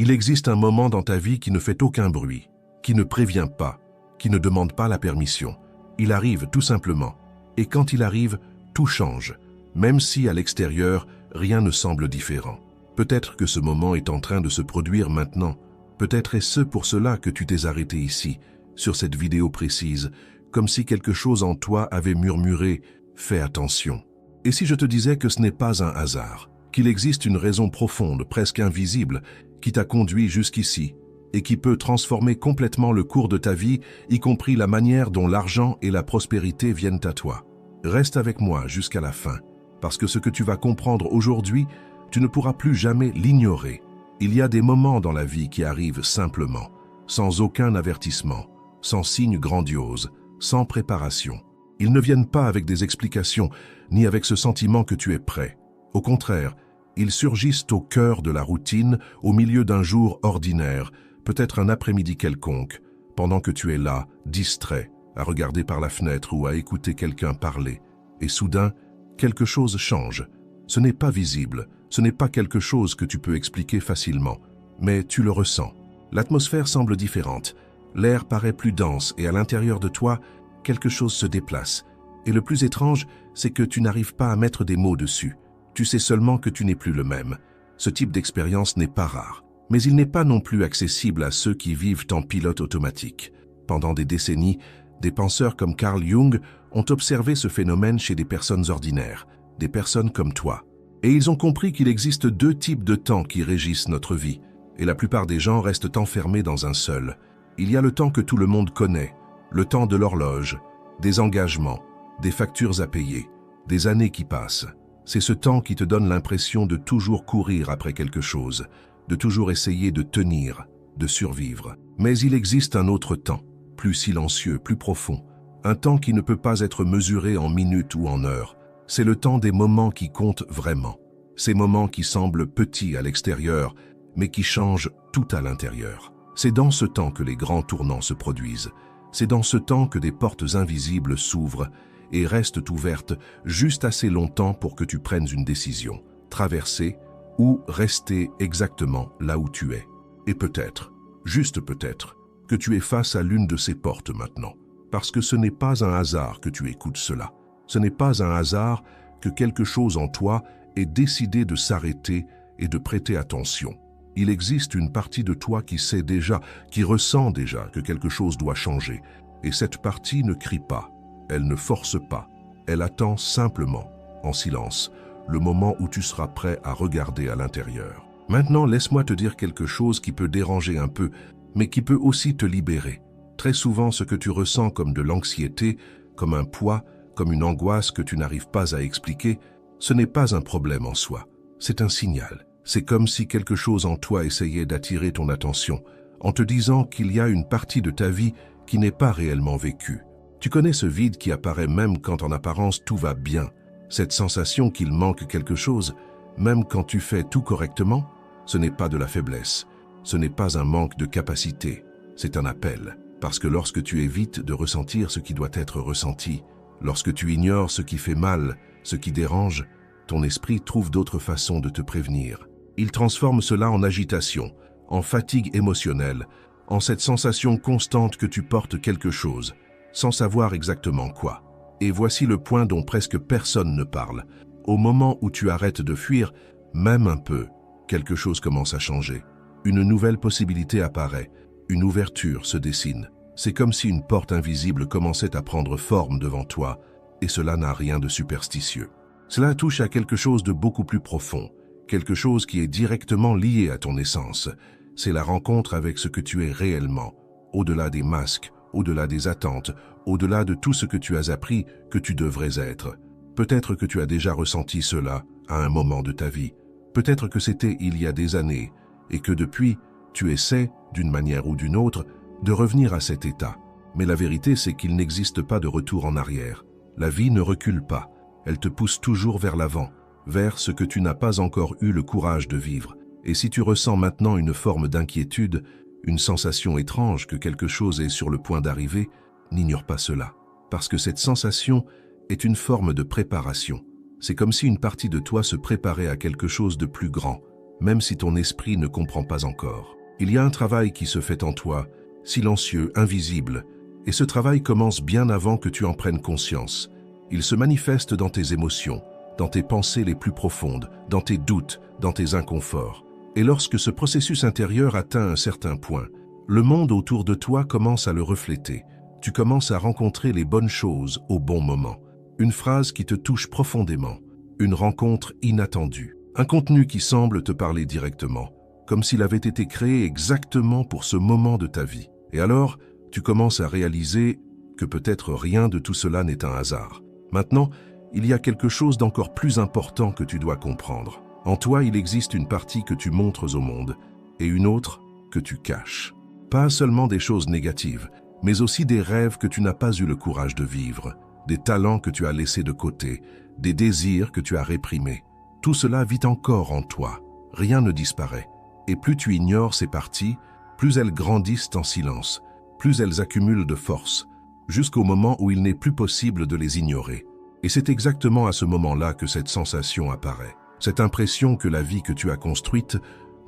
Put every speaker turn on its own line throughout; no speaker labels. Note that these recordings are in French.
Il existe un moment dans ta vie qui ne fait aucun bruit, qui ne prévient pas, qui ne demande pas la permission. Il arrive tout simplement. Et quand il arrive, tout change, même si à l'extérieur, rien ne semble différent. Peut-être que ce moment est en train de se produire maintenant. Peut-être est-ce pour cela que tu t'es arrêté ici, sur cette vidéo précise, comme si quelque chose en toi avait murmuré « Fais attention ». Et si je te disais que ce n'est pas un hasard, qu'il existe une raison profonde, presque invisible, qui t'a conduit jusqu'ici, et qui peut transformer complètement le cours de ta vie, y compris la manière dont l'argent et la prospérité viennent à toi. Reste avec moi jusqu'à la fin, parce que ce que tu vas comprendre aujourd'hui, tu ne pourras plus jamais l'ignorer. Il y a des moments dans la vie qui arrivent simplement, sans aucun avertissement, sans signe grandiose, sans préparation. Ils ne viennent pas avec des explications, ni avec ce sentiment que tu es prêt. Au contraire, ils surgissent au cœur de la routine, au milieu d'un jour ordinaire, peut-être un après-midi quelconque, pendant que tu es là, distrait, à regarder par la fenêtre ou à écouter quelqu'un parler. Et soudain, quelque chose change. Ce n'est pas visible, ce n'est pas quelque chose que tu peux expliquer facilement, mais tu le ressens. L'atmosphère semble différente, l'air paraît plus dense et à l'intérieur de toi, quelque chose se déplace. Et le plus étrange, c'est que tu n'arrives pas à mettre des mots dessus. Tu sais seulement que tu n'es plus le même. Ce type d'expérience n'est pas rare. Mais il n'est pas non plus accessible à ceux qui vivent en pilote automatique. Pendant des décennies, des penseurs comme Carl Jung ont observé ce phénomène chez des personnes ordinaires, des personnes comme toi. Et ils ont compris qu'il existe deux types de temps qui régissent notre vie, et la plupart des gens restent enfermés dans un seul. Il y a le temps que tout le monde connaît, le temps de l'horloge, des engagements, des factures à payer, des années qui passent. C'est ce temps qui te donne l'impression de toujours courir après quelque chose, de toujours essayer de tenir, de survivre. Mais il existe un autre temps, plus silencieux, plus profond, un temps qui ne peut pas être mesuré en minutes ou en heures. C'est le temps des moments qui comptent vraiment, ces moments qui semblent petits à l'extérieur, mais qui changent tout à l'intérieur. C'est dans ce temps que les grands tournants se produisent. C'est dans ce temps que des portes invisibles s'ouvrent et restent ouvertes juste assez longtemps pour que tu prennes une décision, traverser ou rester exactement là où tu es. Et peut-être, juste peut-être, que tu es face à l'une de ces portes maintenant, parce que ce n'est pas un hasard que tu écoutes cela. Ce n'est pas un hasard que quelque chose en toi ait décidé de s'arrêter et de prêter attention. Il existe une partie de toi qui sait déjà, qui ressent déjà que quelque chose doit changer. Et cette partie ne crie pas, elle ne force pas, elle attend simplement, en silence, le moment où tu seras prêt à regarder à l'intérieur. Maintenant, laisse-moi te dire quelque chose qui peut déranger un peu, mais qui peut aussi te libérer. Très souvent, ce que tu ressens comme de l'anxiété, comme un poids, comme une angoisse que tu n'arrives pas à expliquer, ce n'est pas un problème en soi, c'est un signal. C'est comme si quelque chose en toi essayait d'attirer ton attention, en te disant qu'il y a une partie de ta vie qui n'est pas réellement vécue. Tu connais ce vide qui apparaît même quand en apparence tout va bien, cette sensation qu'il manque quelque chose, même quand tu fais tout correctement. Ce n'est pas de la faiblesse, ce n'est pas un manque de capacité, c'est un appel. Parce que lorsque tu évites de ressentir ce qui doit être ressenti, lorsque tu ignores ce qui fait mal, ce qui dérange, ton esprit trouve d'autres façons de te prévenir. Il transforme cela en agitation, en fatigue émotionnelle, en cette sensation constante que tu portes quelque chose, sans savoir exactement quoi. Et voici le point dont presque personne ne parle. Au moment où tu arrêtes de fuir, même un peu, quelque chose commence à changer. Une nouvelle possibilité apparaît, une ouverture se dessine. C'est comme si une porte invisible commençait à prendre forme devant toi, et cela n'a rien de superstitieux. Cela touche à quelque chose de beaucoup plus profond, quelque chose qui est directement lié à ton essence. C'est la rencontre avec ce que tu es réellement, au-delà des masques, au-delà des attentes, au-delà de tout ce que tu as appris que tu devrais être. Peut-être que tu as déjà ressenti cela à un moment de ta vie. Peut-être que c'était il y a des années, et que depuis, tu essaies, d'une manière ou d'une autre, de revenir à cet état. Mais la vérité, c'est qu'il n'existe pas de retour en arrière. La vie ne recule pas, elle te pousse toujours vers l'avant, vers ce que tu n'as pas encore eu le courage de vivre. Et si tu ressens maintenant une forme d'inquiétude, une sensation étrange que quelque chose est sur le point d'arriver, n'ignore pas cela. Parce que cette sensation est une forme de préparation. C'est comme si une partie de toi se préparait à quelque chose de plus grand, même si ton esprit ne comprend pas encore. Il y a un travail qui se fait en toi, silencieux, invisible, et ce travail commence bien avant que tu en prennes conscience. Il se manifeste dans tes émotions, dans tes pensées les plus profondes, dans tes doutes, dans tes inconforts. Et lorsque ce processus intérieur atteint un certain point, le monde autour de toi commence à le refléter. Tu commences à rencontrer les bonnes choses au bon moment. Une phrase qui te touche profondément, une rencontre inattendue, un contenu qui semble te parler directement, comme s'il avait été créé exactement pour ce moment de ta vie. Et alors, tu commences à réaliser que peut-être rien de tout cela n'est un hasard. Maintenant, il y a quelque chose d'encore plus important que tu dois comprendre. En toi, il existe une partie que tu montres au monde et une autre que tu caches. Pas seulement des choses négatives, mais aussi des rêves que tu n'as pas eu le courage de vivre, des talents que tu as laissés de côté, des désirs que tu as réprimés. Tout cela vit encore en toi. Rien ne disparaît. Et plus tu ignores ces parties, plus elles grandissent en silence, plus elles accumulent de force, jusqu'au moment où il n'est plus possible de les ignorer. Et c'est exactement à ce moment-là que cette sensation apparaît. Cette impression que la vie que tu as construite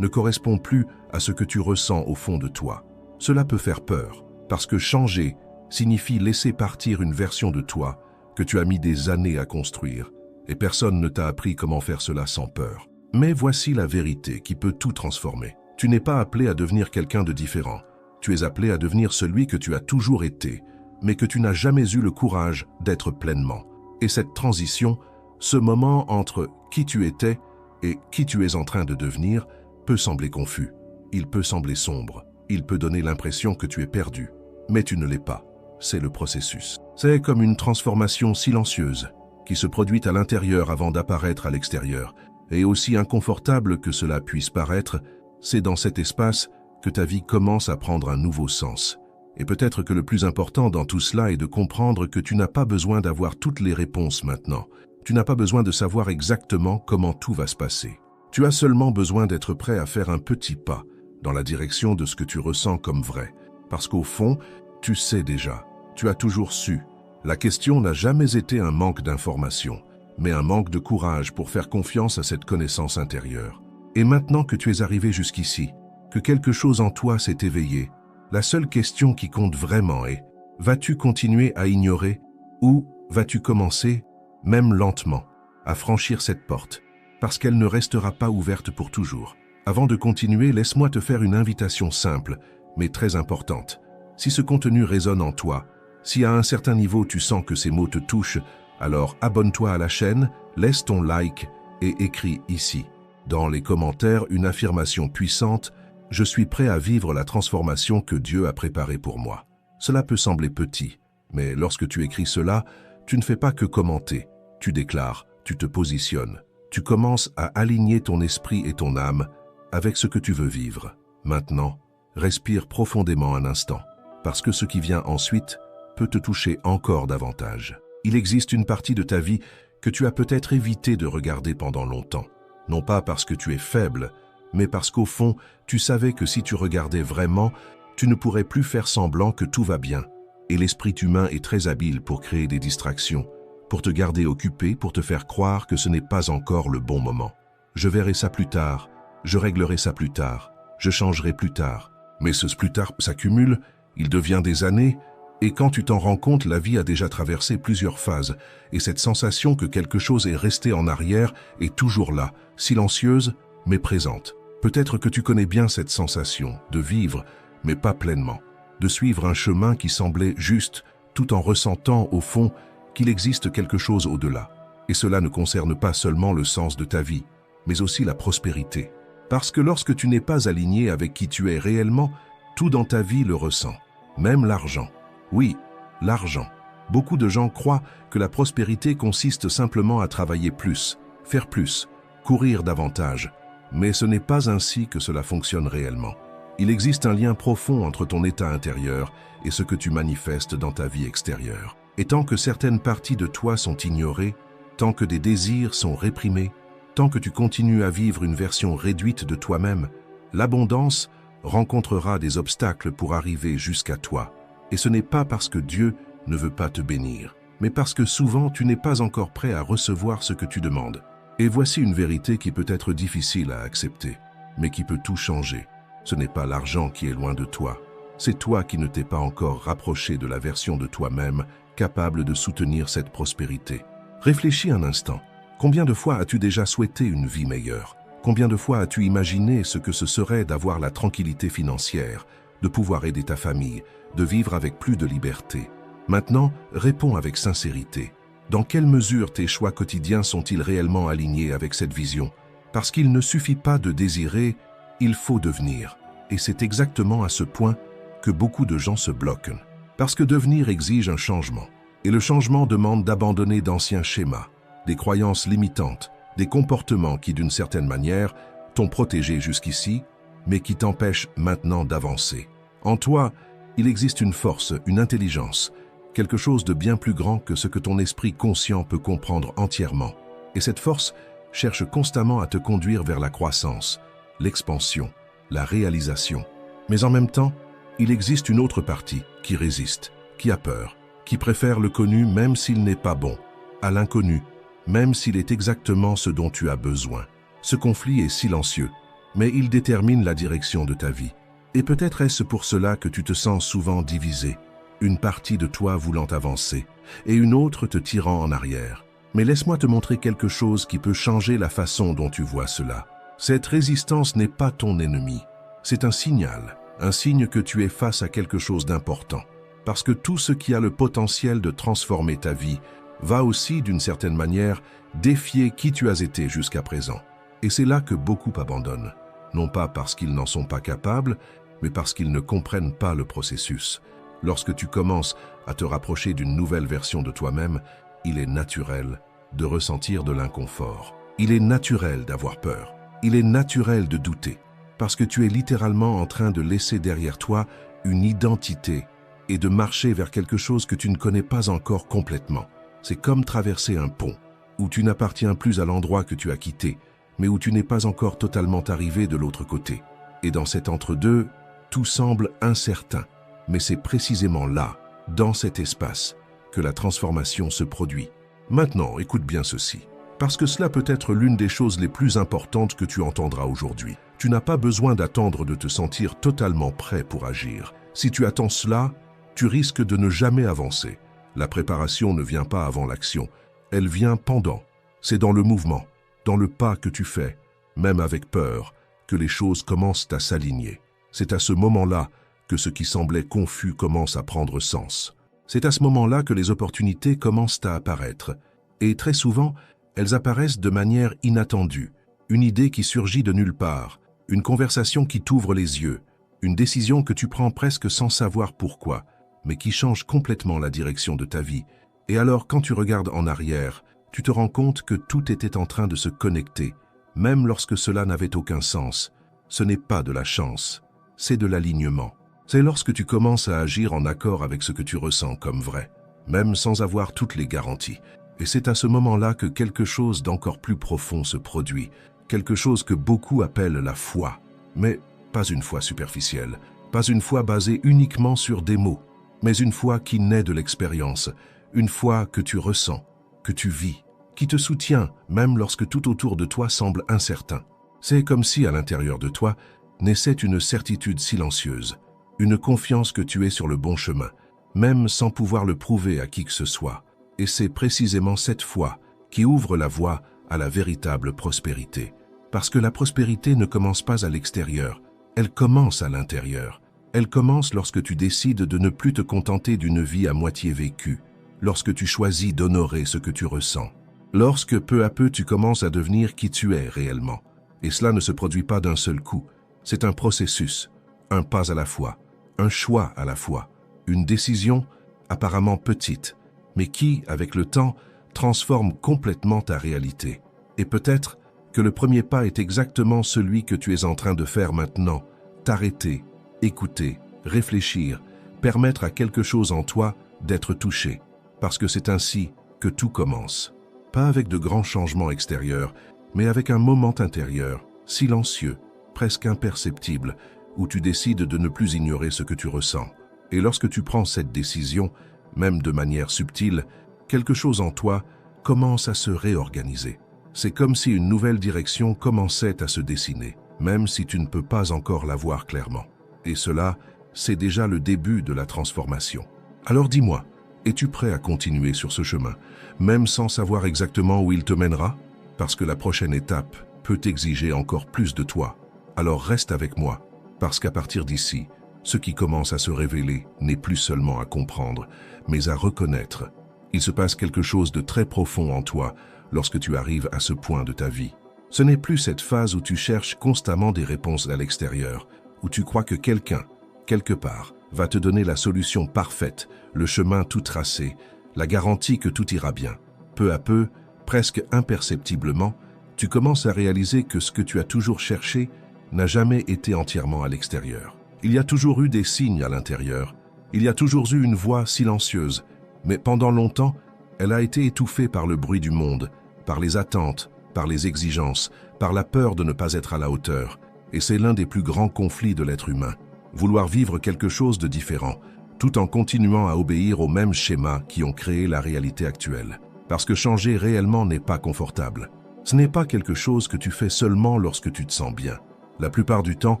ne correspond plus à ce que tu ressens au fond de toi. Cela peut faire peur, parce que changer signifie laisser partir une version de toi que tu as mis des années à construire, et personne ne t'a appris comment faire cela sans peur. Mais voici la vérité qui peut tout transformer. Tu n'es pas appelé à devenir quelqu'un de différent. Tu es appelé à devenir celui que tu as toujours été, mais que tu n'as jamais eu le courage d'être pleinement. Et cette transition, ce moment entre qui tu étais et qui tu es en train de devenir, peut sembler confus. Il peut sembler sombre. Il peut donner l'impression que tu es perdu. Mais tu ne l'es pas. C'est le processus. C'est comme une transformation silencieuse qui se produit à l'intérieur avant d'apparaître à l'extérieur. Et aussi inconfortable que cela puisse paraître, c'est dans cet espace que ta vie commence à prendre un nouveau sens. Et peut-être que le plus important dans tout cela est de comprendre que tu n'as pas besoin d'avoir toutes les réponses maintenant. Tu n'as pas besoin de savoir exactement comment tout va se passer. Tu as seulement besoin d'être prêt à faire un petit pas dans la direction de ce que tu ressens comme vrai. Parce qu'au fond, tu sais déjà. Tu as toujours su. La question n'a jamais été un manque d'information, mais un manque de courage pour faire confiance à cette connaissance intérieure. Et maintenant que tu es arrivé jusqu'ici, que quelque chose en toi s'est éveillé, la seule question qui compte vraiment est: vas-tu continuer à ignorer ou vas-tu commencer, même lentement, à franchir cette porte, parce qu'elle ne restera pas ouverte pour toujours. Avant de continuer, laisse-moi te faire une invitation simple, mais très importante. Si ce contenu résonne en toi, si à un certain niveau tu sens que ces mots te touchent, alors abonne-toi à la chaîne, laisse ton like et écris ici, dans les commentaires, une affirmation puissante: je suis prêt à vivre la transformation que Dieu a préparée pour moi. Cela peut sembler petit, mais lorsque tu écris cela, tu ne fais pas que commenter. Tu déclares, tu te positionnes. Tu commences à aligner ton esprit et ton âme avec ce que tu veux vivre. Maintenant, respire profondément un instant, parce que ce qui vient ensuite peut te toucher encore davantage. Il existe une partie de ta vie que tu as peut-être évité de regarder pendant longtemps. Non pas parce que tu es faible, mais parce qu'au fond, tu savais que si tu regardais vraiment, tu ne pourrais plus faire semblant que tout va bien. Et l'esprit humain est très habile pour créer des distractions, pour te garder occupé, pour te faire croire que ce n'est pas encore le bon moment. Je verrai ça plus tard, je réglerai ça plus tard, je changerai plus tard. Mais ce plus tard s'accumule, il devient des années, et quand tu t'en rends compte, la vie a déjà traversé plusieurs phases, et cette sensation que quelque chose est resté en arrière est toujours là, silencieuse, mais présente. Peut-être que tu connais bien cette sensation de vivre, mais pas pleinement, de suivre un chemin qui semblait juste, tout en ressentant au fond qu'il existe quelque chose au-delà. Et cela ne concerne pas seulement le sens de ta vie, mais aussi la prospérité. Parce que lorsque tu n'es pas aligné avec qui tu es réellement, tout dans ta vie le ressent, même l'argent. Oui, l'argent. Beaucoup de gens croient que la prospérité consiste simplement à travailler plus, faire plus, courir davantage. Mais ce n'est pas ainsi que cela fonctionne réellement. Il existe un lien profond entre ton état intérieur et ce que tu manifestes dans ta vie extérieure. Et tant que certaines parties de toi sont ignorées, tant que des désirs sont réprimés, tant que tu continues à vivre une version réduite de toi-même, l'abondance rencontrera des obstacles pour arriver jusqu'à toi. Et ce n'est pas parce que Dieu ne veut pas te bénir, mais parce que souvent tu n'es pas encore prêt à recevoir ce que tu demandes. Et voici une vérité qui peut être difficile à accepter, mais qui peut tout changer. Ce n'est pas l'argent qui est loin de toi. C'est toi qui ne t'es pas encore rapproché de la version de toi-même capable de soutenir cette prospérité. Réfléchis un instant. Combien de fois as-tu déjà souhaité une vie meilleure? Combien de fois as-tu imaginé ce que ce serait d'avoir la tranquillité financière, de pouvoir aider ta famille, de vivre avec plus de liberté? Maintenant, réponds avec sincérité. Dans quelle mesure tes choix quotidiens sont-ils réellement alignés avec cette vision? Parce qu'il ne suffit pas de désirer, il faut devenir. Et c'est exactement à ce point que beaucoup de gens se bloquent. Parce que devenir exige un changement. Et le changement demande d'abandonner d'anciens schémas, des croyances limitantes, des comportements qui, d'une certaine manière, t'ont protégé jusqu'ici, mais qui t'empêchent maintenant d'avancer. En toi, il existe une force, une intelligence, quelque chose de bien plus grand que ce que ton esprit conscient peut comprendre entièrement. Et cette force cherche constamment à te conduire vers la croissance, l'expansion, la réalisation. Mais en même temps, il existe une autre partie qui résiste, qui a peur, qui préfère le connu même s'il n'est pas bon, à l'inconnu, même s'il est exactement ce dont tu as besoin. Ce conflit est silencieux, mais il détermine la direction de ta vie. Et peut-être est-ce pour cela que tu te sens souvent divisé, une partie de toi voulant avancer, et une autre te tirant en arrière. Mais laisse-moi te montrer quelque chose qui peut changer la façon dont tu vois cela. Cette résistance n'est pas ton ennemi, c'est un signe que tu es face à quelque chose d'important. Parce que tout ce qui a le potentiel de transformer ta vie va aussi, d'une certaine manière, défier qui tu as été jusqu'à présent. Et c'est là que beaucoup abandonnent. Non pas parce qu'ils n'en sont pas capables, mais parce qu'ils ne comprennent pas le processus. Lorsque tu commences à te rapprocher d'une nouvelle version de toi-même, il est naturel de ressentir de l'inconfort. Il est naturel d'avoir peur. Il est naturel de douter. Parce que tu es littéralement en train de laisser derrière toi une identité et de marcher vers quelque chose que tu ne connais pas encore complètement. C'est comme traverser un pont, où tu n'appartiens plus à l'endroit que tu as quitté, mais où tu n'es pas encore totalement arrivé de l'autre côté. Et dans cet entre-deux, tout semble incertain. Mais c'est précisément là, dans cet espace, que la transformation se produit. Maintenant, écoute bien ceci, parce que cela peut être l'une des choses les plus importantes que tu entendras aujourd'hui. Tu n'as pas besoin d'attendre de te sentir totalement prêt pour agir. Si tu attends cela, tu risques de ne jamais avancer. La préparation ne vient pas avant l'action, elle vient pendant. C'est dans le mouvement, dans le pas que tu fais, même avec peur, que les choses commencent à s'aligner. C'est à ce moment-là que ce qui semblait confus commence à prendre sens. C'est à ce moment-là que les opportunités commencent à apparaître. Et très souvent, elles apparaissent de manière inattendue. Une idée qui surgit de nulle part, une conversation qui t'ouvre les yeux, une décision que tu prends presque sans savoir pourquoi, mais qui change complètement la direction de ta vie. Et alors, quand tu regardes en arrière, tu te rends compte que tout était en train de se connecter, même lorsque cela n'avait aucun sens. Ce n'est pas de la chance, c'est de l'alignement. C'est lorsque tu commences à agir en accord avec ce que tu ressens comme vrai, même sans avoir toutes les garanties. Et c'est à ce moment-là que quelque chose d'encore plus profond se produit, quelque chose que beaucoup appellent la foi. Mais pas une foi superficielle, pas une foi basée uniquement sur des mots, mais une foi qui naît de l'expérience, une foi que tu ressens, que tu vis, qui te soutient même lorsque tout autour de toi semble incertain. C'est comme si à l'intérieur de toi naissait une certitude silencieuse, une confiance que tu es sur le bon chemin, même sans pouvoir le prouver à qui que ce soit. Et c'est précisément cette foi qui ouvre la voie à la véritable prospérité. Parce que la prospérité ne commence pas à l'extérieur, elle commence à l'intérieur. Elle commence lorsque tu décides de ne plus te contenter d'une vie à moitié vécue, lorsque tu choisis d'honorer ce que tu ressens, lorsque peu à peu tu commences à devenir qui tu es réellement. Et cela ne se produit pas d'un seul coup, c'est un processus, un pas à la fois, un choix à la fois, une décision apparemment petite, mais qui, avec le temps, transforme complètement ta réalité. Et peut-être que le premier pas est exactement celui que tu es en train de faire maintenant, t'arrêter, écouter, réfléchir, permettre à quelque chose en toi d'être touché, parce que c'est ainsi que tout commence. Pas avec de grands changements extérieurs, mais avec un moment intérieur, silencieux, presque imperceptible, où tu décides de ne plus ignorer ce que tu ressens. Et lorsque tu prends cette décision, même de manière subtile, quelque chose en toi commence à se réorganiser. C'est comme si une nouvelle direction commençait à se dessiner, même si tu ne peux pas encore la voir clairement. Et cela, c'est déjà le début de la transformation. Alors dis-moi, es-tu prêt à continuer sur ce chemin, même sans savoir exactement où il te mènera? Parce que la prochaine étape peut exiger encore plus de toi. Alors reste avec moi, parce qu'à partir d'ici, ce qui commence à se révéler n'est plus seulement à comprendre, mais à reconnaître. Il se passe quelque chose de très profond en toi lorsque tu arrives à ce point de ta vie. Ce n'est plus cette phase où tu cherches constamment des réponses à l'extérieur, où tu crois que quelqu'un, quelque part, va te donner la solution parfaite, le chemin tout tracé, la garantie que tout ira bien. Peu à peu, presque imperceptiblement, tu commences à réaliser que ce que tu as toujours cherché n'a jamais été entièrement à l'extérieur. Il y a toujours eu des signes à l'intérieur, il y a toujours eu une voix silencieuse, mais pendant longtemps, elle a été étouffée par le bruit du monde, par les attentes, par les exigences, par la peur de ne pas être à la hauteur. Et c'est l'un des plus grands conflits de l'être humain. Vouloir vivre quelque chose de différent, tout en continuant à obéir aux mêmes schémas qui ont créé la réalité actuelle. Parce que changer réellement n'est pas confortable. Ce n'est pas quelque chose que tu fais seulement lorsque tu te sens bien. La plupart du temps,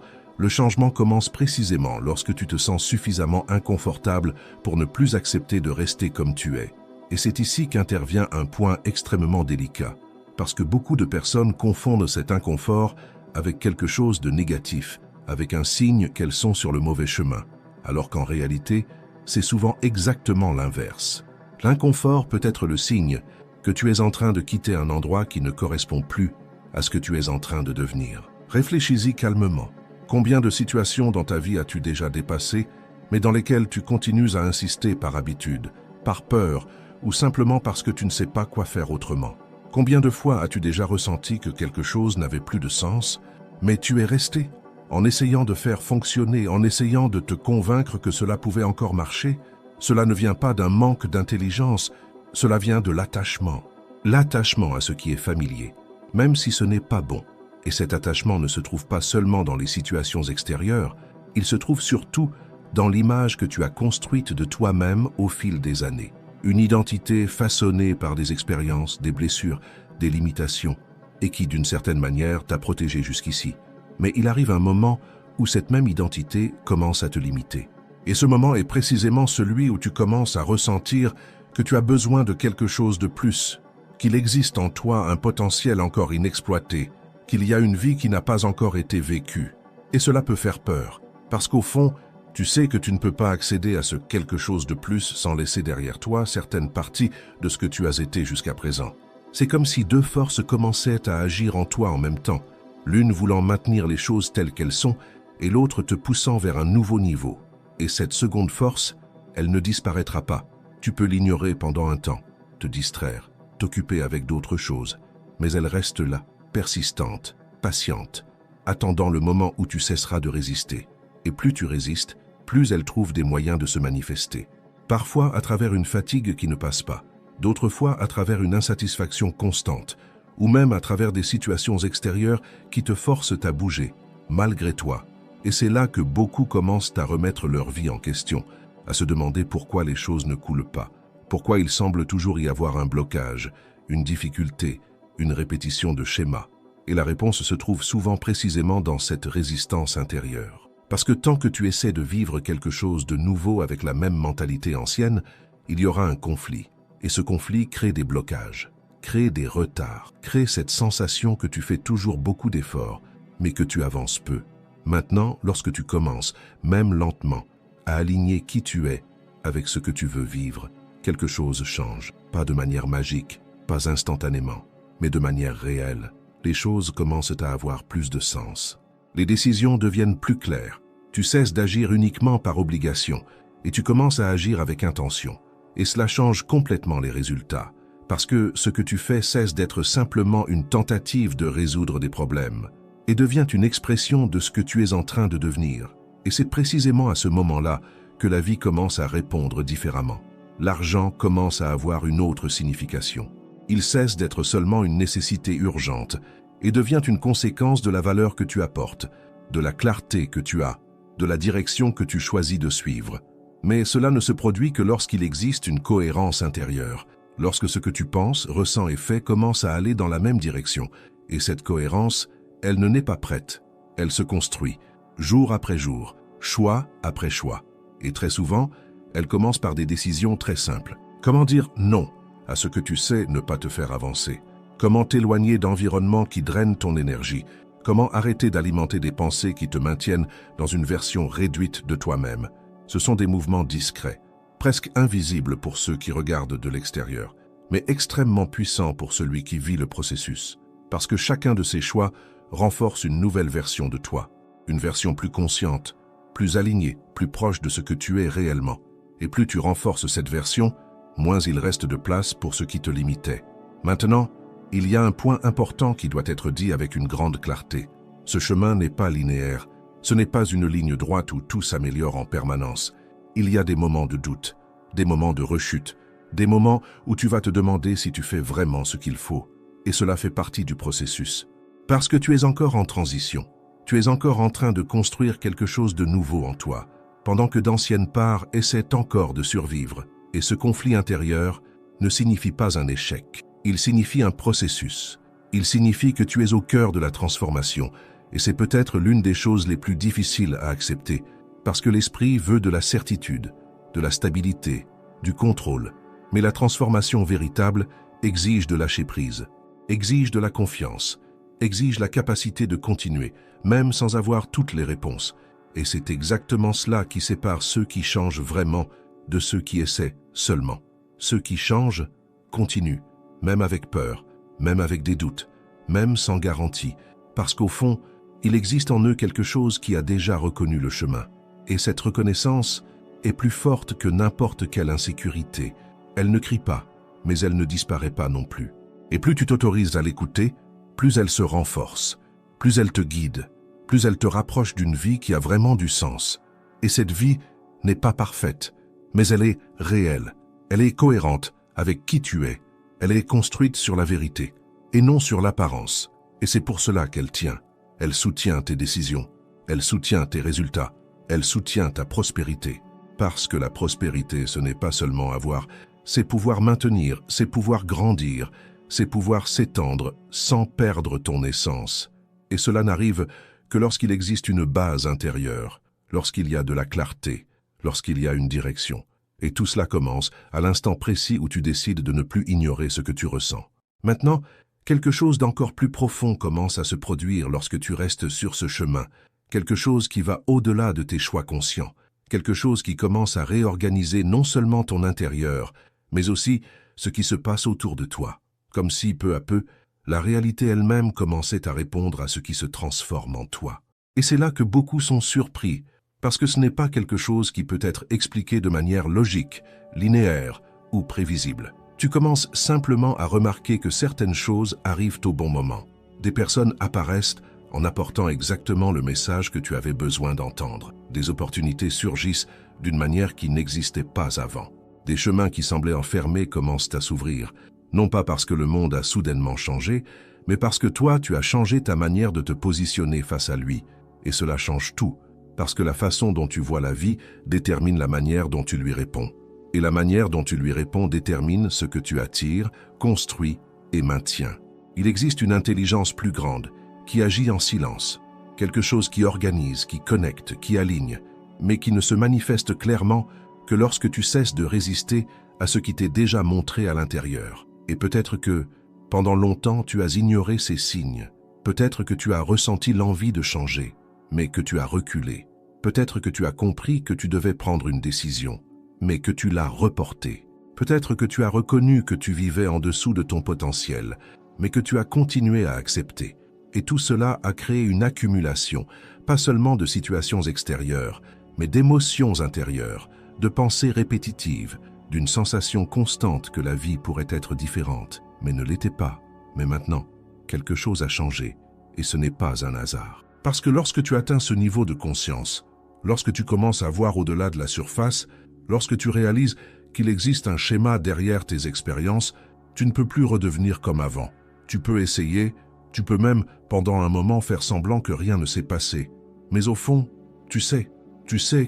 le changement commence précisément lorsque tu te sens suffisamment inconfortable pour ne plus accepter de rester comme tu es. Et c'est ici qu'intervient un point extrêmement délicat, parce que beaucoup de personnes confondent cet inconfort avec quelque chose de négatif, avec un signe qu'elles sont sur le mauvais chemin, alors qu'en réalité, c'est souvent exactement l'inverse. L'inconfort peut être le signe que tu es en train de quitter un endroit qui ne correspond plus à ce que tu es en train de devenir. Réfléchis-y calmement. Combien de situations dans ta vie as-tu déjà dépassées, mais dans lesquelles tu continues à insister par habitude, par peur, ou simplement parce que tu ne sais pas quoi faire autrement? Combien de fois as-tu déjà ressenti que quelque chose n'avait plus de sens, mais tu es resté, en essayant de faire fonctionner, en essayant de te convaincre que cela pouvait encore marcher? Cela ne vient pas d'un manque d'intelligence, cela vient de l'attachement. L'attachement à ce qui est familier, même si ce n'est pas bon. Et cet attachement ne se trouve pas seulement dans les situations extérieures, il se trouve surtout dans l'image que tu as construite de toi-même au fil des années. Une identité façonnée par des expériences, des blessures, des limitations, et qui, d'une certaine manière, t'a protégé jusqu'ici. Mais il arrive un moment où cette même identité commence à te limiter. Et ce moment est précisément celui où tu commences à ressentir que tu as besoin de quelque chose de plus, qu'il existe en toi un potentiel encore inexploité, qu'il y a une vie qui n'a pas encore été vécue. Et cela peut faire peur, parce qu'au fond, tu sais que tu ne peux pas accéder à ce quelque chose de plus sans laisser derrière toi certaines parties de ce que tu as été jusqu'à présent. C'est comme si deux forces commençaient à agir en toi en même temps, l'une voulant maintenir les choses telles qu'elles sont et l'autre te poussant vers un nouveau niveau. Et cette seconde force, elle ne disparaîtra pas. Tu peux l'ignorer pendant un temps, te distraire, t'occuper avec d'autres choses, mais elle reste là, persistante, patiente, attendant le moment où tu cesseras de résister. Et plus tu résistes, plus elle trouve des moyens de se manifester. Parfois à travers une fatigue qui ne passe pas, d'autres fois à travers une insatisfaction constante, ou même à travers des situations extérieures qui te forcent à bouger, malgré toi. Et c'est là que beaucoup commencent à remettre leur vie en question, à se demander pourquoi les choses ne coulent pas, pourquoi il semble toujours y avoir un blocage, une difficulté, une répétition de schémas. Et la réponse se trouve souvent précisément dans cette résistance intérieure. Parce que tant que tu essaies de vivre quelque chose de nouveau avec la même mentalité ancienne, il y aura un conflit. Et ce conflit crée des blocages, crée des retards, crée cette sensation que tu fais toujours beaucoup d'efforts, mais que tu avances peu. Maintenant, lorsque tu commences, même lentement, à aligner qui tu es avec ce que tu veux vivre, quelque chose change, pas de manière magique, pas instantanément, mais de manière réelle. Les choses commencent à avoir plus de sens. Les décisions deviennent plus claires. Tu cesses d'agir uniquement par obligation et tu commences à agir avec intention. Et cela change complètement les résultats, parce que ce que tu fais cesse d'être simplement une tentative de résoudre des problèmes et devient une expression de ce que tu es en train de devenir. Et c'est précisément à ce moment-là que la vie commence à répondre différemment. L'argent commence à avoir une autre signification. Il cesse d'être seulement une nécessité urgente et devient une conséquence de la valeur que tu apportes, de la clarté que tu as, de la direction que tu choisis de suivre. Mais cela ne se produit que lorsqu'il existe une cohérence intérieure, Lorsque ce que tu penses, ressens et fais commence à aller dans la même direction. Et cette cohérence, elle ne naît pas prête. Elle se construit, jour après jour, choix après choix. Et très souvent, elle commence par des décisions très simples. Comment dire non à ce que tu sais ne pas te faire avancer? Comment t'éloigner d'environnements qui drainent ton énergie? Comment arrêter d'alimenter des pensées qui te maintiennent dans une version réduite de toi-même? Ce sont des mouvements discrets, presque invisibles pour ceux qui regardent de l'extérieur, mais extrêmement puissants pour celui qui vit le processus. Parce que chacun de ces choix renforce une nouvelle version de toi, une version plus consciente, plus alignée, plus proche de ce que tu es réellement. Et plus tu renforces cette version, moins il reste de place pour ce qui te limitait. Maintenant, il y a un point important qui doit être dit avec une grande clarté. Ce chemin n'est pas linéaire. Ce n'est pas une ligne droite où tout s'améliore en permanence. Il y a des moments de doute, des moments de rechute, des moments où tu vas te demander si tu fais vraiment ce qu'il faut. Et cela fait partie du processus. Parce que tu es encore en transition. Tu es encore en train de construire quelque chose de nouveau en toi, pendant que d'anciennes parts essaient encore de survivre. Et ce conflit intérieur ne signifie pas un échec. Il signifie un processus. Il signifie que tu es au cœur de la transformation. Et c'est peut-être l'une des choses les plus difficiles à accepter, parce que l'esprit veut de la certitude, de la stabilité, du contrôle. Mais la transformation véritable exige de lâcher prise, exige de la confiance, exige la capacité de continuer, même sans avoir toutes les réponses. Et c'est exactement cela qui sépare ceux qui changent vraiment de ceux qui essaient seulement. Ceux qui changent continuent, même avec peur, même avec des doutes, même sans garantie, parce qu'au fond, il existe en eux quelque chose qui a déjà reconnu le chemin. Et cette reconnaissance est plus forte que n'importe quelle insécurité. Elle ne crie pas, mais elle ne disparaît pas non plus. Et plus tu t'autorises à l'écouter, plus elle se renforce, plus elle te guide, plus elle te rapproche d'une vie qui a vraiment du sens. Et cette vie n'est pas parfaite, mais elle est réelle, elle est cohérente avec qui tu es, elle est construite sur la vérité, et non sur l'apparence. Et c'est pour cela qu'elle tient. Elle soutient tes décisions, elle soutient tes résultats, elle soutient ta prospérité. Parce que la prospérité, ce n'est pas seulement avoir, c'est pouvoir maintenir, c'est pouvoir grandir, c'est pouvoir s'étendre sans perdre ton essence. Et cela n'arrive que lorsqu'il existe une base intérieure, lorsqu'il y a de la clarté, lorsqu'il y a une direction. Et tout cela commence à l'instant précis où tu décides de ne plus ignorer ce que tu ressens. Maintenant, quelque chose d'encore plus profond commence à se produire lorsque tu restes sur ce chemin, quelque chose qui va au-delà de tes choix conscients, quelque chose qui commence à réorganiser non seulement ton intérieur, mais aussi ce qui se passe autour de toi, comme si, peu à peu, la réalité elle-même commençait à répondre à ce qui se transforme en toi. Et c'est là que beaucoup sont surpris, parce que ce n'est pas quelque chose qui peut être expliqué de manière logique, linéaire ou prévisible. Tu commences simplement à remarquer que certaines choses arrivent au bon moment. Des personnes apparaissent en apportant exactement le message que tu avais besoin d'entendre. Des opportunités surgissent d'une manière qui n'existait pas avant. Des chemins qui semblaient enfermés commencent à s'ouvrir, non pas parce que le monde a soudainement changé, mais parce que toi, tu as changé ta manière de te positionner face à lui. Et cela change tout, parce que la façon dont tu vois la vie détermine la manière dont tu lui réponds. Et la manière dont tu lui réponds détermine ce que tu attires, construis et maintiens. Il existe une intelligence plus grande, qui agit en silence, quelque chose qui organise, qui connecte, qui aligne, mais qui ne se manifeste clairement que lorsque tu cesses de résister à ce qui t'est déjà montré à l'intérieur. Et peut-être que, pendant longtemps, tu as ignoré ces signes. Peut-être que tu as ressenti l'envie de changer, mais que tu as reculé. Peut-être que tu as compris que tu devais prendre une décision, mais que tu l'as reportée. Peut-être que tu as reconnu que tu vivais en dessous de ton potentiel, mais que tu as continué à accepter. Et tout cela a créé une accumulation, pas seulement de situations extérieures, mais d'émotions intérieures, de pensées répétitives, d'une sensation constante que la vie pourrait être différente, mais ne l'était pas. Mais maintenant, quelque chose a changé, et ce n'est pas un hasard. Parce que lorsque tu atteins ce niveau de conscience, lorsque tu commences à voir au-delà de la surface, lorsque tu réalises qu'il existe un schéma derrière tes expériences, tu ne peux plus redevenir comme avant. Tu peux essayer, tu peux même, pendant un moment, faire semblant que rien ne s'est passé. Mais au fond, tu sais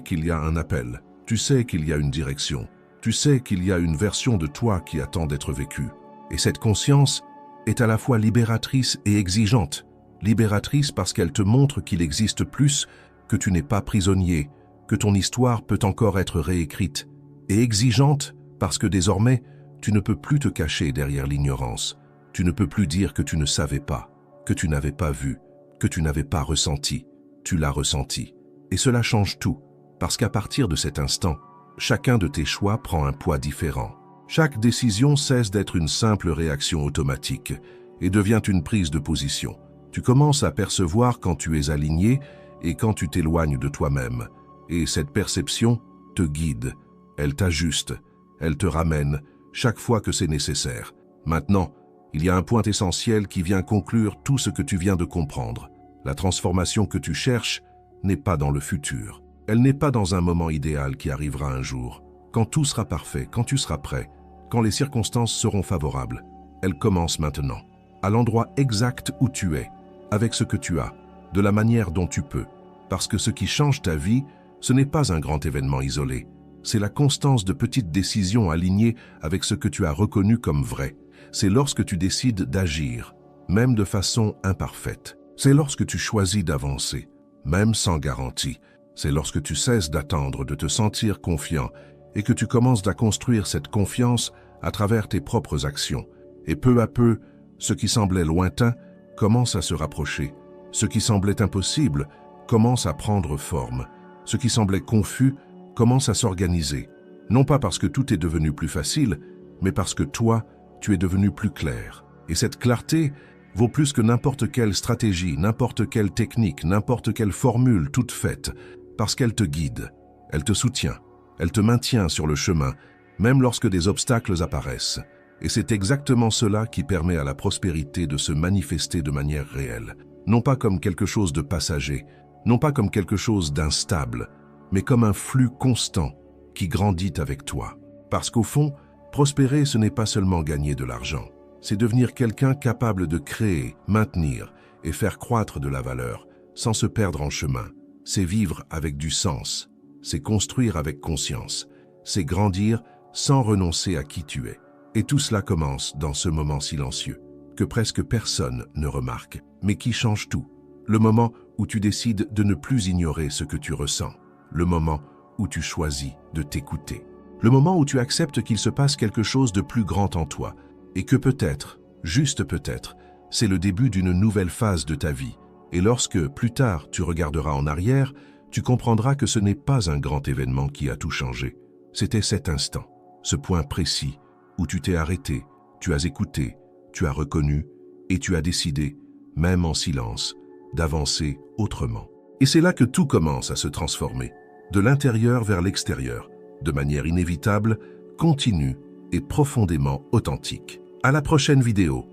qu'il y a un appel, tu sais qu'il y a une direction, Tu sais qu'il y a une version de toi qui attend d'être vécue. Et cette conscience est à la fois libératrice et exigeante. Libératrice parce qu'elle te montre qu'il existe plus, que tu n'es pas prisonnier, que ton histoire peut encore être réécrite. Et exigeante parce que désormais, tu ne peux plus te cacher derrière l'ignorance. Tu ne peux plus dire que tu ne savais pas, que tu n'avais pas vu, que tu n'avais pas ressenti. Tu l'as ressenti. Et cela change tout, parce qu'à partir de cet instant, chacun de tes choix prend un poids différent. Chaque décision cesse d'être une simple réaction automatique et devient une prise de position. Tu commences à percevoir quand tu es aligné et quand tu t'éloignes de toi-même. Et cette perception te guide, elle t'ajuste, elle te ramène chaque fois que c'est nécessaire. Maintenant, il y a un point essentiel qui vient conclure tout ce que tu viens de comprendre. La transformation que tu cherches n'est pas dans le futur. Elle n'est pas dans un moment idéal qui arrivera un jour. Quand tout sera parfait, quand tu seras prêt, quand les circonstances seront favorables, elle commence maintenant. À l'endroit exact où tu es, avec ce que tu as, de la manière dont tu peux. Parce que ce qui change ta vie, ce n'est pas un grand événement isolé. C'est la constance de petites décisions alignées avec ce que tu as reconnu comme vrai. C'est lorsque tu décides d'agir, même de façon imparfaite. C'est lorsque tu choisis d'avancer, même sans garantie. C'est lorsque tu cesses d'attendre, de te sentir confiant et que tu commences à construire cette confiance à travers tes propres actions. Et peu à peu, ce qui semblait lointain commence à se rapprocher. Ce qui semblait impossible commence à prendre forme. Ce qui semblait confus commence à s'organiser. Non pas parce que tout est devenu plus facile, mais parce que toi, tu es devenu plus clair. Et cette clarté vaut plus que n'importe quelle stratégie, n'importe quelle technique, n'importe quelle formule toute faite, parce qu'elle te guide, elle te soutient, elle te maintient sur le chemin, même lorsque des obstacles apparaissent. Et c'est exactement cela qui permet à la prospérité de se manifester de manière réelle. Non pas comme quelque chose de passager, non pas comme quelque chose d'instable, mais comme un flux constant qui grandit avec toi. Parce qu'au fond, prospérer, ce n'est pas seulement gagner de l'argent, c'est devenir quelqu'un capable de créer, maintenir et faire croître de la valeur sans se perdre en chemin. C'est vivre avec du sens, c'est construire avec conscience, c'est grandir sans renoncer à qui tu es. Et tout cela commence dans ce moment silencieux, que presque personne ne remarque, mais qui change tout. Le moment où tu décides de ne plus ignorer ce que tu ressens. Le moment où tu choisis de t'écouter. Le moment où tu acceptes qu'il se passe quelque chose de plus grand en toi et que peut-être, juste peut-être, c'est le début d'une nouvelle phase de ta vie. Et lorsque, plus tard, tu regarderas en arrière, tu comprendras que ce n'est pas un grand événement qui a tout changé. C'était cet instant, ce point précis où tu t'es arrêté, tu as écouté, tu as reconnu et tu as décidé, même en silence, d'avancer autrement. Et c'est là que tout commence à se transformer, de l'intérieur vers l'extérieur, de manière inévitable, continue et profondément authentique. À la prochaine vidéo.